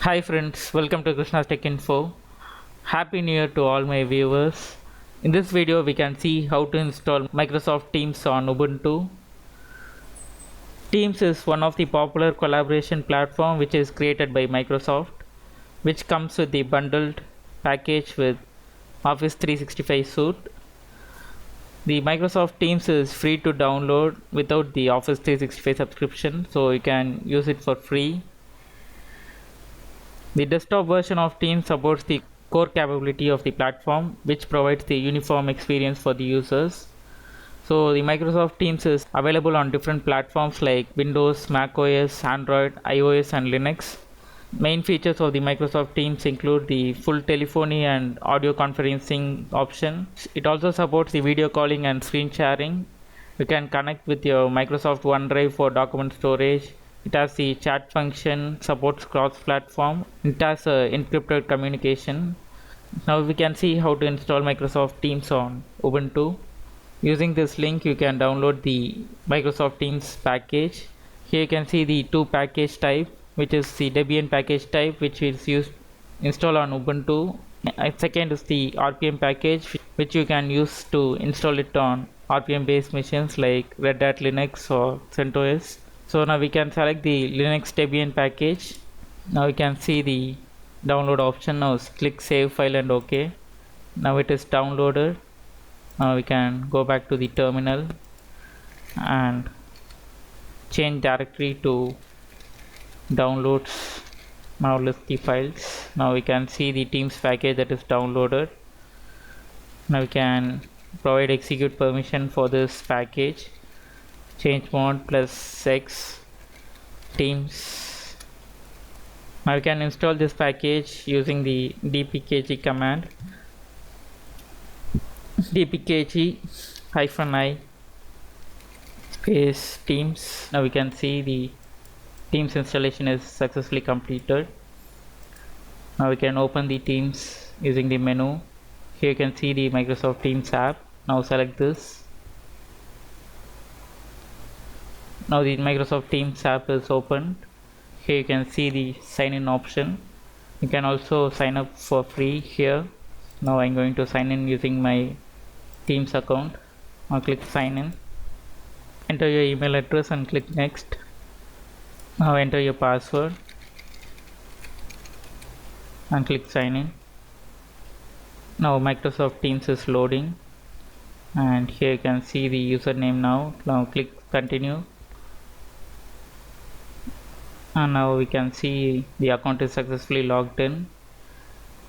Hi friends, welcome to Krishna's Tech Info. Happy New Year to all my viewers. In this video we can see how to install Microsoft Teams on Ubuntu. Teams is one of the popular collaboration platform which is created by Microsoft, which comes with the bundled package with Office 365 suite. The Microsoft Teams is free to download without the Office 365 subscription, so you can use it for free. The desktop version of Teams supports the core capability of the platform, which provides the uniform experience for the users. So the Microsoft Teams is available on different platforms like Windows, Mac OS, Android, iOS and Linux. Main features of the Microsoft Teams include the full telephony and audio conferencing option. It also supports the video calling and screen sharing. You can connect with your Microsoft OneDrive for document storage. It has the chat function, supports cross-platform. It has encrypted communication. Now we can see how to install Microsoft Teams on Ubuntu. Using this link you can download the Microsoft Teams package. Here you can see the two package type, which is the Debian package type, which is used install on Ubuntu. Second is the RPM package, which you can use to install it on RPM based machines like Red Hat Linux or CentOS. So now we can select the Linux Debian package. Now we can see the download option. Now click save file and OK. Now it is downloaded. Now we can go back to the terminal and change directory to downloads. Now list the files. Now we can see the Teams package that is downloaded. Now we can provide execute permission for this package. Change mode plus X Teams. Now you can install this package using the dpkg command. dpkg-i space Teams. Now we can see the Teams installation is successfully completed. Now we can open the Teams using the menu. Here you can see the Microsoft Teams app. Now select this. Now the Microsoft Teams app is opened. Here you can see the sign in option. You can also sign up for free here. Now I'm going to sign in using my Teams account. Now click sign in. Enter your email address and click next. Now enter your password and click sign in. Now Microsoft Teams is loading, and here you can see the username. Now click continue, and now we can see the account is successfully logged in.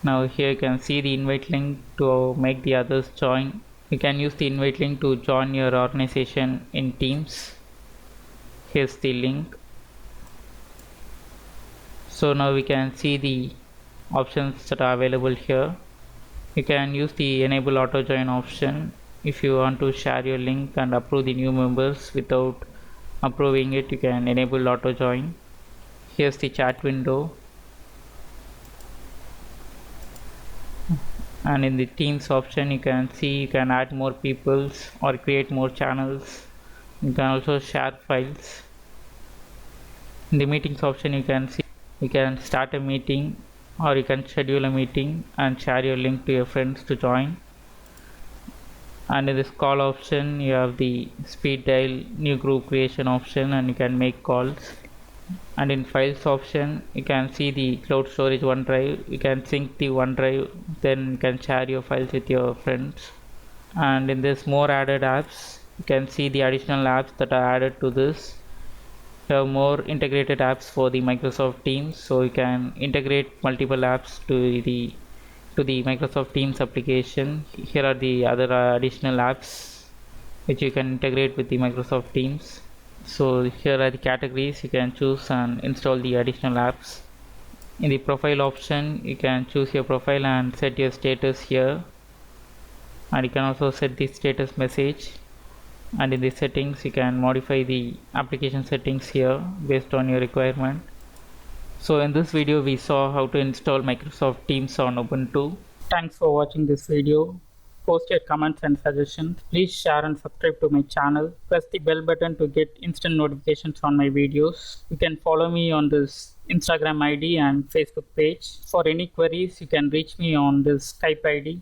Now here you can see the invite link to make the others join. You can use the invite link to join your organization in Teams. Here's the link. So now we can see the options that are available here. You can use the enable auto join option if you want to share your link and approve the new members. Without approving it, you can enable auto join. Here's the chat window, and in the Teams option you can see you can add more peoples or create more channels. You can also share files. In the meetings option you can see you can start a meeting or you can schedule a meeting and share your link to your friends to join. And in this call option you have the speed dial new group creation option, and you can make calls. And in files option you can see the cloud storage OneDrive. You can sync the OneDrive, then you can share your files with your friends. And in this more added apps, you can see the additional apps that are added to this. You have more integrated apps for the Microsoft Teams, so you can integrate multiple apps to the Microsoft Teams application. Here are the other additional apps which you can integrate with the Microsoft Teams. So here are the categories. You can choose and install the additional apps. In the profile option you can choose your profile and set your status here, and you can also set the status message. And in the settings you can modify the application settings here based on your requirement. So in this video we saw how to install Microsoft Teams on Ubuntu. Thanks for watching this video. post your comments and suggestions. Please share and subscribe to my channel. Press the bell button to get instant notifications on my videos. You can follow me on this Instagram ID and Facebook page. For any queries, you can reach me on this Skype ID.